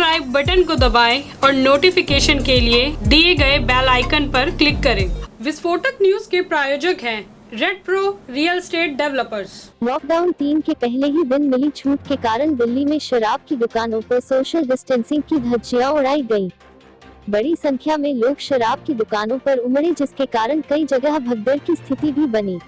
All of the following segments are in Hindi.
सब्सक्राइब बटन को दबाएं और नोटिफिकेशन के लिए दिए गए बेल आइकन पर क्लिक करें। विस्फोटक न्यूज के प्रायोजक हैं red pro real estate developers. Lockdown 3 के पहले ही दिन मिली छूट के कारण दिल्ली में शराब की दुकानों पर सोशल डिस्टेंसिंग की धज्जियां उड़ाई गयी। बड़ी संख्या में लोग शराब की दुकानों पर उमड़े, जिसके कारण कई जगह भगदड़ की स्थिति भी बनी।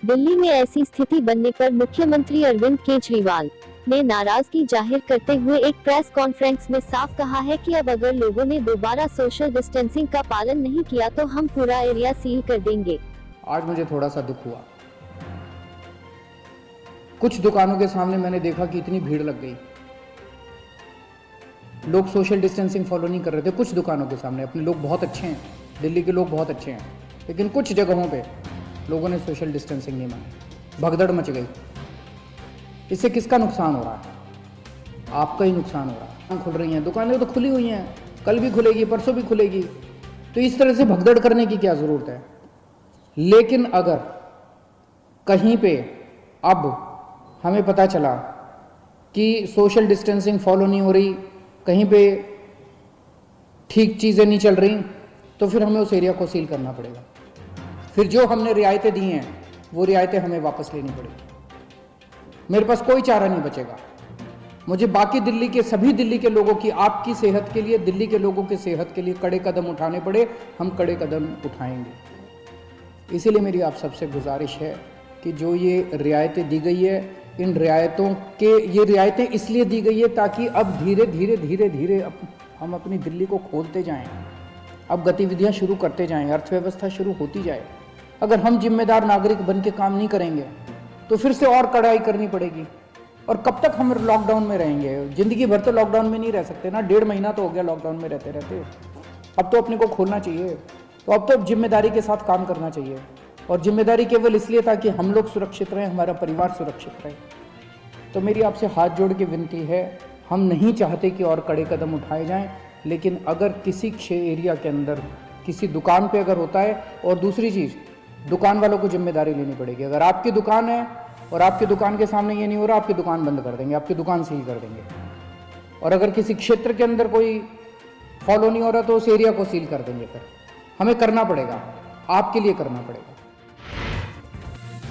दिल्ली में ऐसी स्थिति बनने पर मुख्यमंत्री अरविंद केजरीवाल ने नाराजगी जाहिर करते हुए एक प्रेस कॉन्फ्रेंस में साफ कहा है कि अब अगर लोगों ने दोबारा सोशल डिस्टेंसिंग का पालन नहीं किया तो हम पूरा एरिया सील कर देंगे। आज मुझे थोड़ा सा दुख हुआ। कुछ दुकानों के सामने मैंने देखा कि इतनी भीड़ लग गई, लोग सोशल डिस्टेंसिंग फॉलो नहीं कर रहे थे। कुछ दुकानों के सामने, अपने लोग बहुत अच्छे हैं, दिल्ली के लोग बहुत अच्छे हैं, लेकिन कुछ जगहों पे लोगों ने सोशल डिस्टेंसिंग नहीं मानी, भगदड़ मच गई। इससे किसका नुकसान हो रहा है? आपका ही नुकसान हो रहा है। खुल रही हैं दुकानें, तो खुली हुई हैं, कल भी खुलेगी, परसों भी खुलेगी, तो इस तरह से भगदड़ करने की क्या जरूरत है? लेकिन अगर कहीं पे अब हमें पता चला कि सोशल डिस्टेंसिंग फॉलो नहीं हो रही, कहीं पे ठीक चीज़ें नहीं चल रही, तो फिर हमें उस एरिया को सील करना पड़ेगा। फिर जो हमने रियायतें दी हैं वो रियायतें हमें वापस लेनी पड़ेगी। मेरे पास कोई चारा नहीं बचेगा। मुझे बाकी दिल्ली के, सभी दिल्ली के लोगों की, आपकी सेहत के लिए, दिल्ली के लोगों की सेहत के लिए कड़े कदम उठाने पड़े, हम कड़े कदम उठाएंगे। इसीलिए मेरी आप सबसे गुजारिश है कि जो ये रियायतें दी गई है, इन रियायतों के, ये रियायतें इसलिए दी गई है ताकि अब धीरे धीरे धीरे धीरे हम अपनी दिल्ली को खोलते जाएं, अब गतिविधियां शुरू करते जाएं, अर्थव्यवस्था शुरू होती जाए। अगर हम जिम्मेदार नागरिक बन के काम नहीं करेंगे तो फिर से और कड़ाई करनी पड़ेगी। और कब तक हम लॉकडाउन में रहेंगे? जिंदगी भर तो लॉकडाउन में नहीं रह सकते ना। 1.5 महीना तो हो गया लॉकडाउन में रहते रहते। अब तो अपने को खोलना चाहिए, तो अब तो जिम्मेदारी के साथ काम करना चाहिए। और जिम्मेदारी केवल इसलिए ताकि हम लोग सुरक्षित रहें, हमारा परिवार सुरक्षित रहे। तो मेरी आपसे हाथ जोड़ के विनती है, हम नहीं चाहते कि और कड़े कदम उठाए जाएं, लेकिन अगर किसी एरिया के अंदर किसी दुकान पे अगर होता है, और दूसरी चीज़, दुकान वालों को जिम्मेदारी लेनी पड़ेगी। अगर आपकी दुकान है और आपकी दुकान के सामने ये नहीं हो रहा, आपकी दुकान बंद कर देंगे, आपकी दुकान सील कर देंगे। और अगर किसी क्षेत्र के अंदर कोई फॉलो नहीं हो रहा तो उस एरिया को सील कर देंगे। फिर हमें करना पड़ेगा, आपके लिए करना पड़ेगा।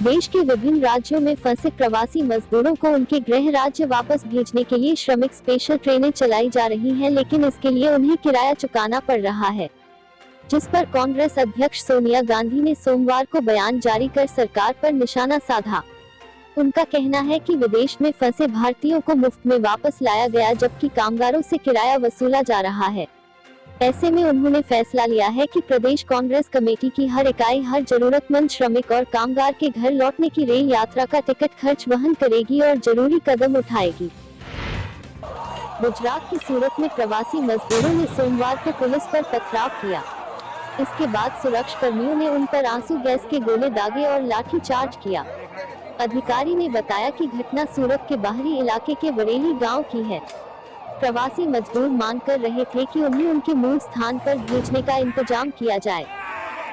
देश के विभिन्न राज्यों में फंसे प्रवासी मजदूरों को उनके गृह राज्य वापस भेजने के लिए श्रमिक स्पेशल ट्रेनें चलाई जा रही हैं, लेकिन इसके लिए उन्हें किराया चुकाना पड़ रहा है, जिस पर कांग्रेस अध्यक्ष सोनिया गांधी ने सोमवार को बयान जारी कर सरकार पर निशाना साधा। उनका कहना है कि विदेश में फंसे भारतीयों को मुफ्त में वापस लाया गया, जबकि कामगारों से किराया वसूला जा रहा है। ऐसे में उन्होंने फैसला लिया है कि प्रदेश कांग्रेस कमेटी की हर इकाई हर जरूरतमंद श्रमिक और कामगार के घर लौटने की रेल यात्रा का टिकट खर्च वहन करेगी और जरूरी कदम उठाएगी। गुजरात की सूरत में प्रवासी मजदूरों ने सोमवार को पुलिस पर पथराव किया। इसके बाद सुरक्षा कर्मियों ने उन पर आंसू गैस के गोले दागे और लाठी चार्ज किया। अधिकारी ने बताया कि घटना सूरत के बाहरी इलाके के बरेली गांव की है। प्रवासी मजदूर मांग कर रहे थे कि उन्हें उनके मूल स्थान पर भेजने का इंतजाम किया जाए।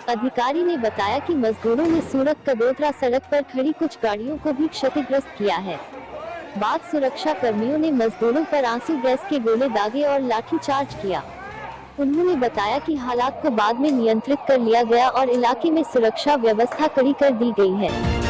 अधिकारी ने बताया कि मजदूरों ने सूरत कदोदरा सड़क पर खड़ी कुछ गाड़ियों को भी क्षतिग्रस्त किया है। बाद सुरक्षा कर्मियों ने मजदूरों पर आंसू गैस के गोले दागे और लाठी चार्ज किया। उन्होंने बताया कि हालात को बाद में नियंत्रित कर लिया गया और इलाके में सुरक्षा व्यवस्था कड़ी कर दी गई है।